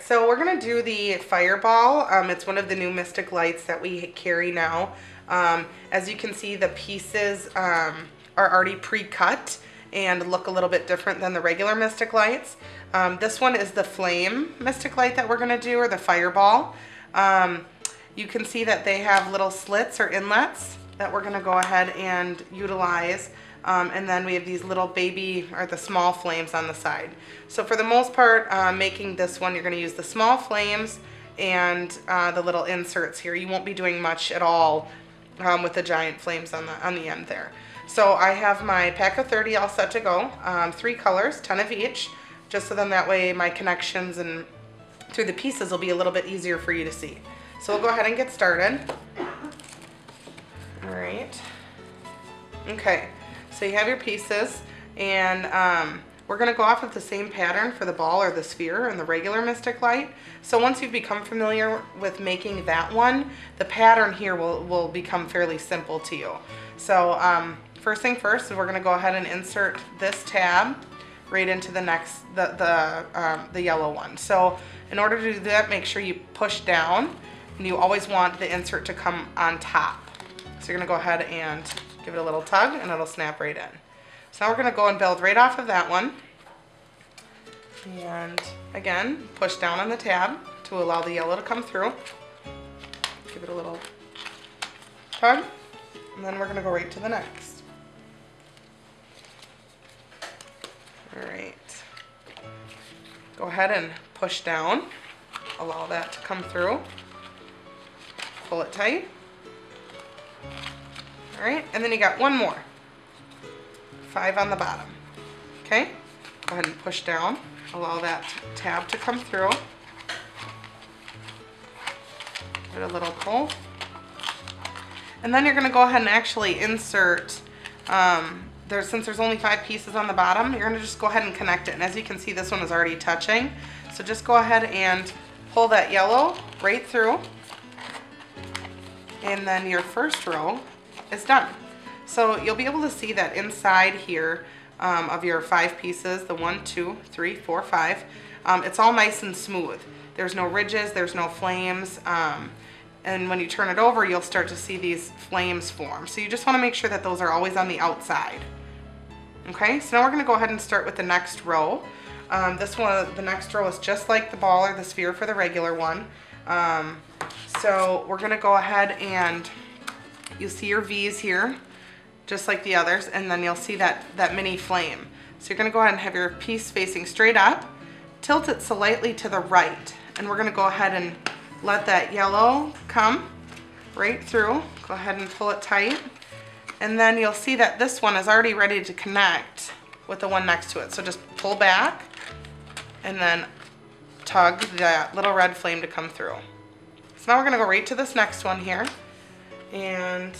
So we're gonna do the fireball. It's one of the new Mystic lights that we carry now. As you can see, the pieces are already pre-cut and look a little bit different than the regular Mystic lights. This one is the flame Mystic light that we're gonna do, or the fireball. You can see that they have little slits or inlets that we're gonna go ahead and utilize. And then we have these little baby, or the small flames on the side. So for the most part, making this one, you're gonna use the small flames and the little inserts here. You won't be doing much at all with the giant flames on the end there. So I have my pack of 30 all set to go. 3 colors, 10 of each, just so then that way my connections and through the pieces will be a little bit easier for you to see. So we'll go ahead and get started. All right. Okay, so you have your pieces, and we're gonna go off of the same pattern for the ball or the sphere and the regular Mystic light. So once you've become familiar with making that one, the pattern here will become fairly simple to you. So first thing first, we're gonna go ahead and insert this tab right into the next, the yellow one. So in order to do that, make sure you push down, and you always want the insert to come on top. So you're gonna go ahead and give it a little tug, and it'll snap right in. So now we're gonna go and build right off of that one. And again, push down on the tab to allow the yellow to come through. Give it a little tug, and then we're gonna go right to the next. All right. Go ahead and push down, allow that to come through. Pull it tight. All right, and then you got one more. 5 on the bottom. Okay, go ahead and push down. Allow that tab to come through. Give it a little pull. And then you're gonna go ahead and actually insert, since there's only 5 pieces on the bottom, you're gonna just go ahead and connect it. And as you can see, this one is already touching. So just go ahead and pull that yellow right through. And then your first row is done. So you'll be able to see that inside here of your 5 pieces, the 1, 2, 3, 4, 5, it's all nice and smooth. There's no ridges, there's no flames, and when you turn it over, you'll start to see these flames form. So you just want to make sure that those are always on the outside. Okay, so now we're going to go ahead and start with the next row. This one, the next row is just like the ball or the sphere for the regular one. So we're going to go ahead and you see your V's here, just like the others, and then you'll see that mini flame. So you're gonna go ahead and have your piece facing straight up, tilt it slightly to the right, and we're gonna go ahead and let that yellow come right through. Go ahead and pull it tight, and then you'll see that this one is already ready to connect with the one next to it. So just pull back, and then tug that little red flame to come through. So now we're gonna go right to this next one here. And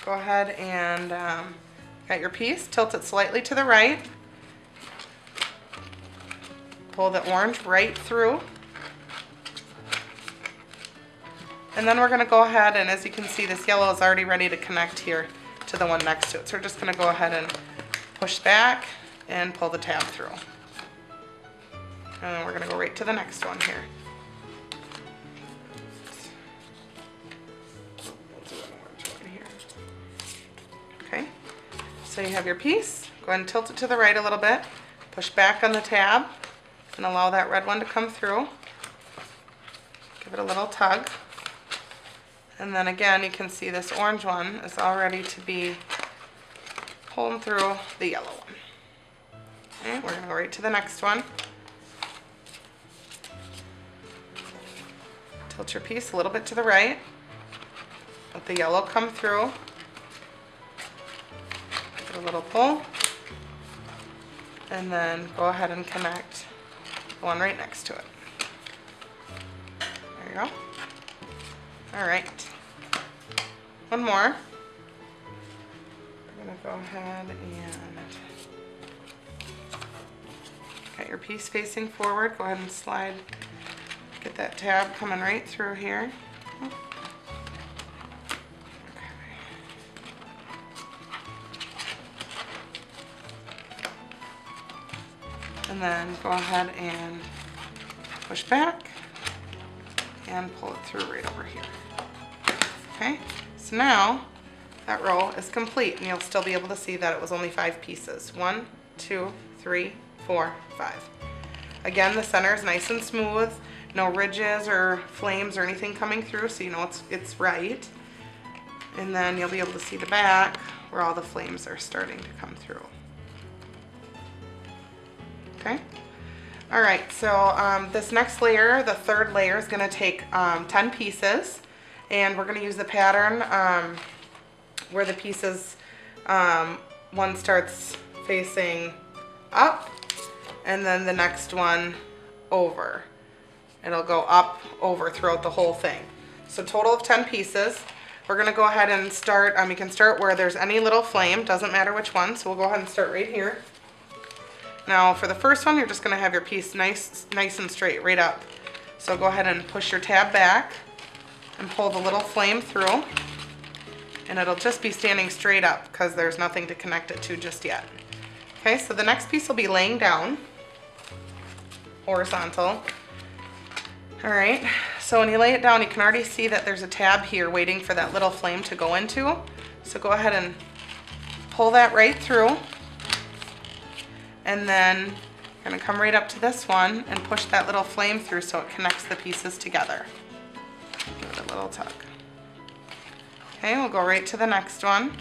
go ahead and got your piece, tilt it slightly to the right, pull the orange right through, and then we're going to go ahead, and as you can see, this yellow is already ready to connect here to the one next to it. So we're just going to go ahead and push back and pull the tab through, and then we're going to go right to the next one here. Okay, so you have your piece. Go ahead and tilt it to the right a little bit. Push back on the tab and allow that red one to come through. Give it a little tug. And then again, you can see this orange one is all ready to be pulling through the yellow one. Okay, we're gonna go right to the next one. Tilt your piece a little bit to the right. Let the yellow come through. A little pull, and then go ahead and connect the one right next to it. There you go. All right, one more. We're gonna go ahead and get your piece facing forward. Go ahead and slide, get that tab coming right through here. And then go ahead and push back, and pull it through right over here. Okay, so now that row is complete, and you'll still be able to see that it was only 5 pieces. 1, 2, 3, 4, 5. Again, the center is nice and smooth, no ridges or flames or anything coming through, so you know it's right. And then you'll be able to see the back where all the flames are starting to come through. Okay. All right, so this next layer, the third layer, is going to take 10 pieces, and we're going to use the pattern where the pieces, one starts facing up, and then the next one over. It'll go up, over throughout the whole thing. So total of 10 pieces. We're going to go ahead and start, you can start where there's any little flame, doesn't matter which one, so we'll go ahead and start right here. Now for the first one, you're just going to have your piece nice and straight right up. So go ahead and push your tab back and pull the little flame through, and it'll just be standing straight up because there's nothing to connect it to just yet. Okay, so the next piece will be laying down, horizontal. All right, so when you lay it down, you can already see that there's a tab here waiting for that little flame to go into. So go ahead and pull that right through. And then you're gonna come right up to this one and push that little flame through so it connects the pieces together. Give it a little tug. Okay, we'll go right to the next one.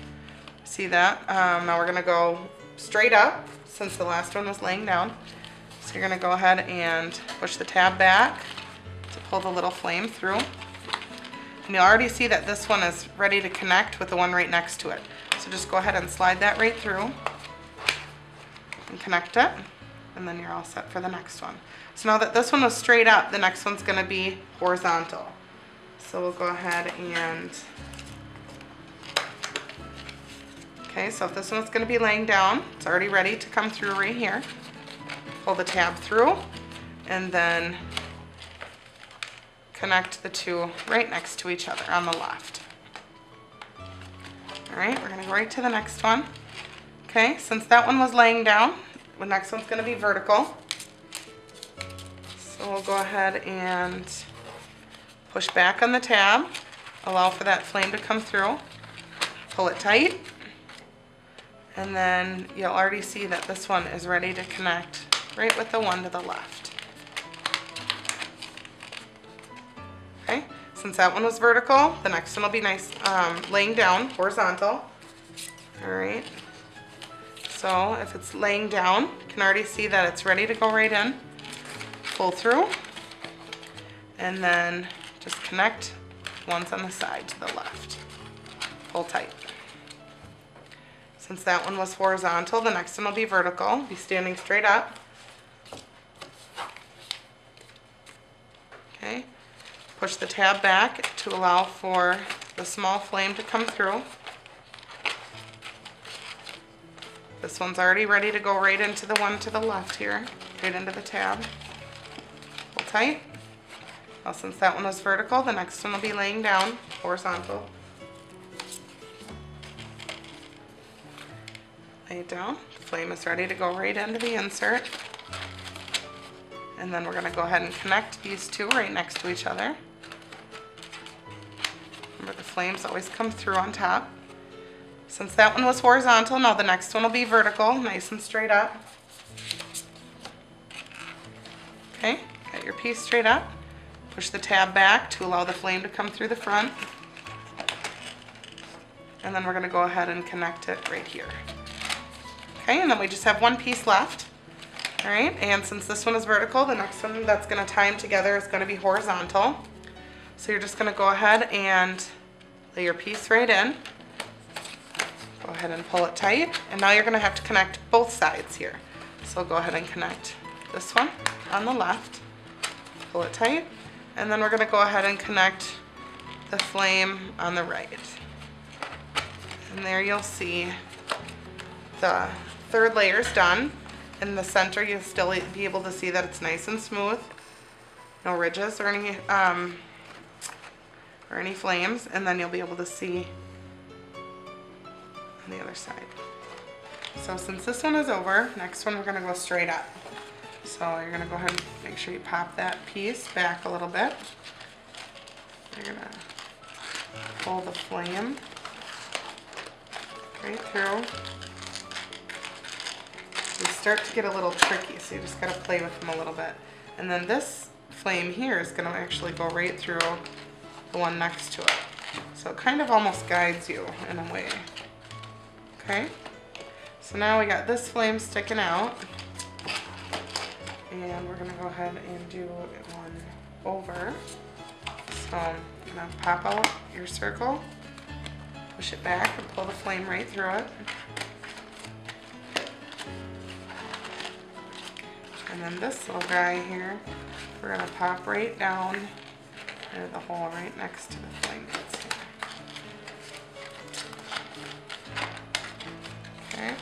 See that? Now we're gonna go straight up since the last one was laying down. So you're gonna go ahead and push the tab back to pull the little flame through. And you'll already see that this one is ready to connect with the one right next to it. So just go ahead and slide that right through and connect it, and then you're all set for the next one. So now that this one was straight up, the next one's gonna be horizontal. So we'll go ahead and, okay, so if this one's gonna be laying down, it's already ready to come through right here. Pull the tab through, and then connect the two right next to each other on the left. All right, we're gonna go right to the next one. Okay, since that one was laying down, the next one's gonna be vertical. So we'll go ahead and push back on the tab, allow for that flame to come through, pull it tight, and then you'll already see that this one is ready to connect right with the one to the left. Okay, since that one was vertical, the next one will be nice, laying down, horizontal. All right, so if it's laying down, you can already see that it's ready to go right in. Pull through, and then just connect ones on the side to the left. Pull tight. Since that one was horizontal, the next one will be vertical, be standing straight up. Okay, push the tab back to allow for the small flame to come through. This one's already ready to go right into the one to the left here, right into the tab. Pull tight. Well, since that one was vertical, the next one will be laying down, horizontal. Lay it down. The flame is ready to go right into the insert. And then we're going to go ahead and connect these two right next to each other. Remember, the flames always come through on top. Since that one was horizontal, now the next one will be vertical, nice and straight up. Okay, got your piece straight up. Push the tab back to allow the flame to come through the front. And then we're going to go ahead and connect it right here. Okay, and then we just have one piece left. All right, and since this one is vertical, the next one that's going to tie them together is going to be horizontal. So you're just going to go ahead and lay your piece right in. Go ahead and pull it tight, and now you're going to have to connect both sides here. So go ahead and connect this one on the left, pull it tight, and then we're going to go ahead and connect the flame on the right. And there you'll see the third layer is done. In the center, you'll still be able to see that it's nice and smooth, no ridges or any flames, and then you'll be able to see on the other side. So since this one is over, next one we're going to go straight up. So So you're gonna go ahead and make sure you pop that piece back a little bit. You're gonna pull the flame right through. They start to get a little tricky, so you just gotta play with them a little bit. And then this flame here is gonna actually go right through the one next to it. So it kind of almost guides you in a way. Okay? So now we got this flame sticking out. And we're gonna go ahead and do one over. So you're gonna pop out your circle, push it back and pull the flame right through it. And then this little guy here, we're gonna pop right down into the hole right next to the flame bits here. Okay,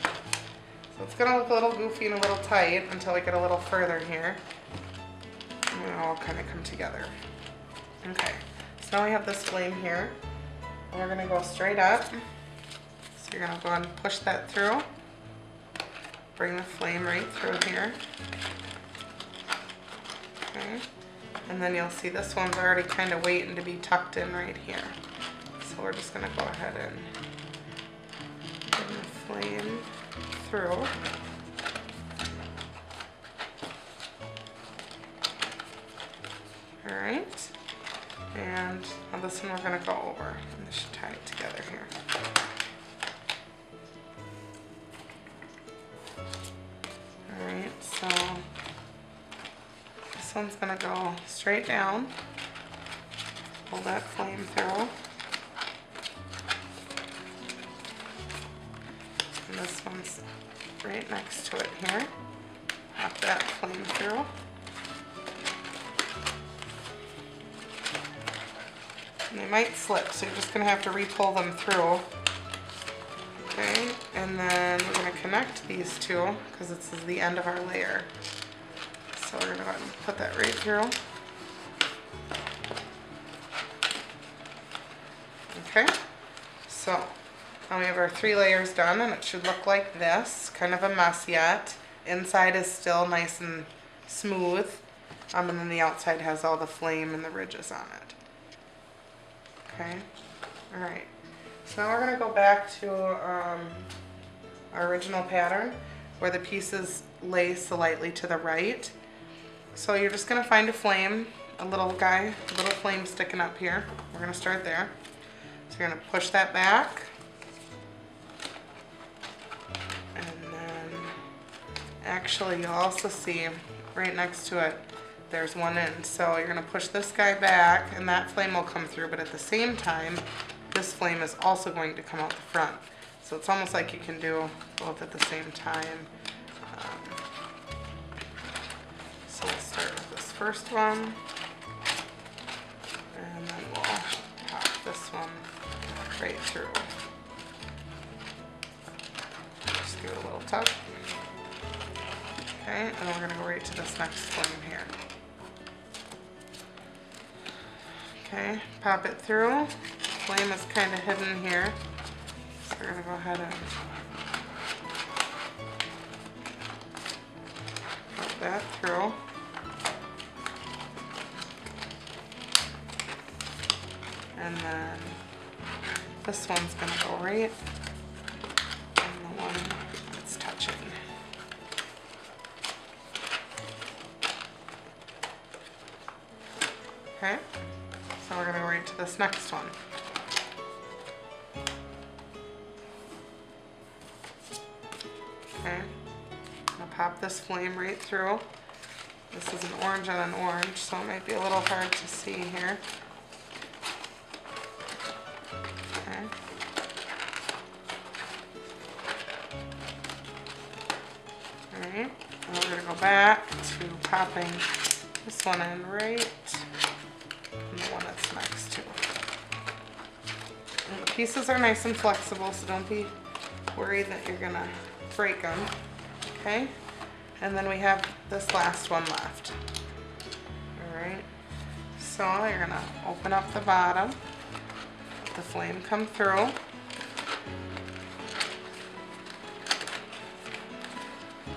so it's gonna look a little goofy and a little tight until we get a little further here. And then it'll all kind of come together. Okay, so now we have this flame here. And we're gonna go straight up. So you're gonna go ahead and push that through. Bring the flame right through here. Okay, and then you'll see this one's already kind of waiting to be tucked in right here. So we're just gonna go ahead and bring the flame through. All right, and on this one we're gonna go over. And this should tie it together here. All right, so this one's gonna go straight down, pull that flame through, and this one's right next to it here. Pop that flame through. And they might slip, so you're just gonna have to re-pull them through. Okay, and then we're gonna connect these two because this is the end of our layer. So we're gonna go ahead and put that right through. Okay, so now we have our 3 layers done, and it should look like this. Kind of a mess yet. Inside is still nice and smooth, and then the outside has all the flame and the ridges on it. Okay, all right. So now we're gonna go back to our original pattern where the pieces lay slightly to the right. So you're just gonna find a flame, a little guy, a little flame sticking up here. We're gonna start there. So you're gonna push that back. And then actually you'll also see right next to it, there's one in. So you're gonna push this guy back and that flame will come through, but at the same time, this flame is also going to come out the front. So it's almost like you can do both at the same time. So let's start with this first one. And then we'll pop this one right through. Just give it a little tug. Okay, and then we're gonna go right to this next flame here. Okay, pop it through. Flame is kind of hidden here. So we're gonna go ahead and pop that through. And then this one's gonna go right in the one that's touching. Okay, so we're gonna go right to this next one. Okay, I'm gonna pop this flame right through. This is an orange on an orange, so it might be a little hard to see here. Okay. Alright, and we're gonna go back to popping this one in right and the one that's next to it. And the pieces are nice and flexible, so don't be worried that you're gonna break them. Okay, and then we have this last one left. Alright, so you're gonna open up the bottom, let the flame come through.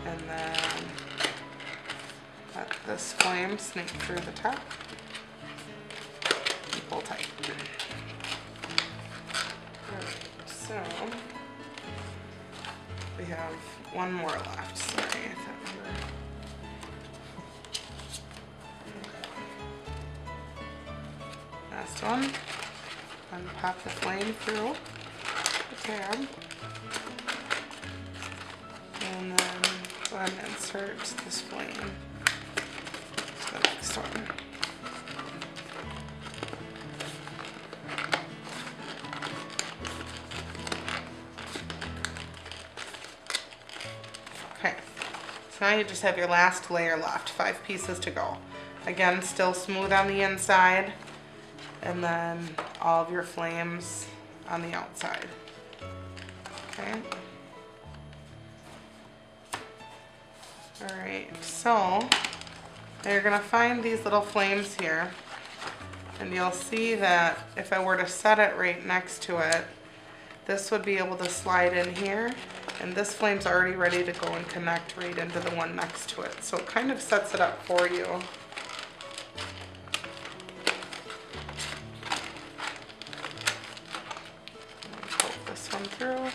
And then Let this flame snake through the top and pull tight. Alright, so we have one more left. Sorry, I thought we were... Last one. And pop the flame through the tab. And then go ahead and insert this flame to the next one. Okay, so now you just have your last layer left, 5 pieces to go. Again, still smooth on the inside, and then all of your flames on the outside. Okay. Alright, so now you're going to find these little flames here, and you'll see that if I were to set it right next to it, this would be able to slide in here, and this flame's already ready to go and connect right into the one next to it. So it kind of sets it up for you. Pull this one through, a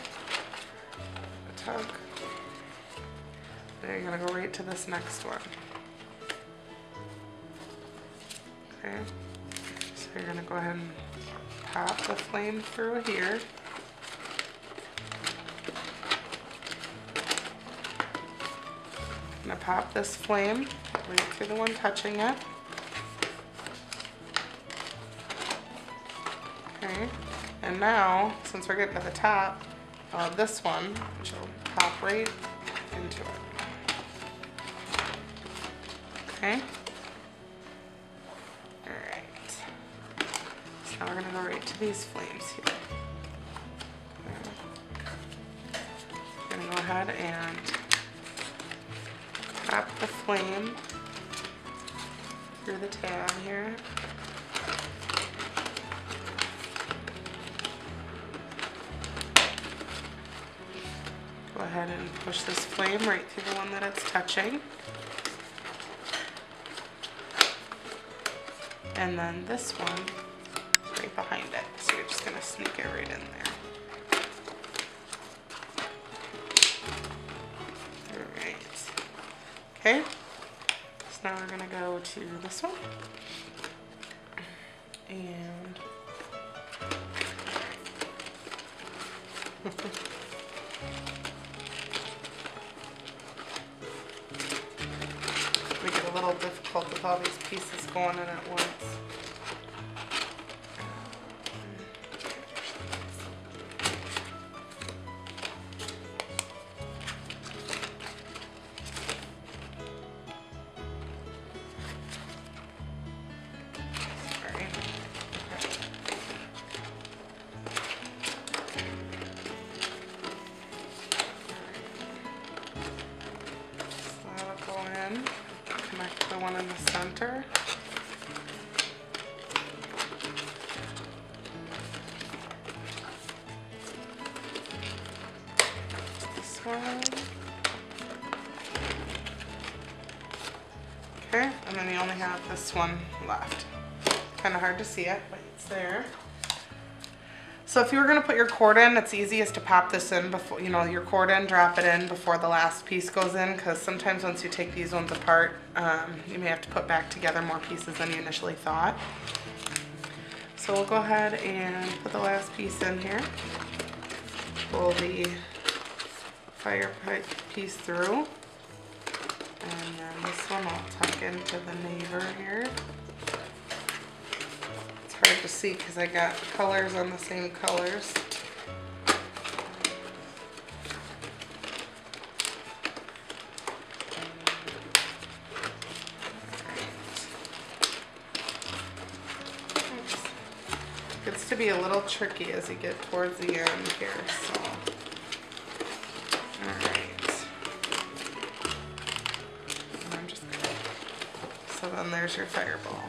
tug. Then you're going to go right to this next one. Okay, so you're going to go ahead and pop the flame through here. I'm going to pop this flame right through the one touching it. Okay, and now, since we're getting to the top, this one, which will pop right into it. Okay. Alright. So now we're going to go right to these flames here. I'm going to go ahead and pop the flame through the tab here. Go ahead and push this flame right through the one that it's touching. And then this one right behind it. So you're just going to sneak it right in there. Alright. Okay. So now we're going to go to this one. And make it a little difficult with all these pieces going in at once. Connect the one in the center. This one. Okay, and then you only have this one left. Kind of hard to see it, but it's there. So if you were going to put your cord in, it's easiest to pop this in before, your cord in, drop it in before the last piece goes in, because sometimes once you take these ones apart, you may have to put back together more pieces than you initially thought. So we'll go ahead and put the last piece in here. Pull the fire pipe piece through, and then this one I'll tuck into the neighbor here. Hard to see because I got colors on the same colors. Gets to be a little tricky as you get towards the end here, so. Alright. So then there's your fireball.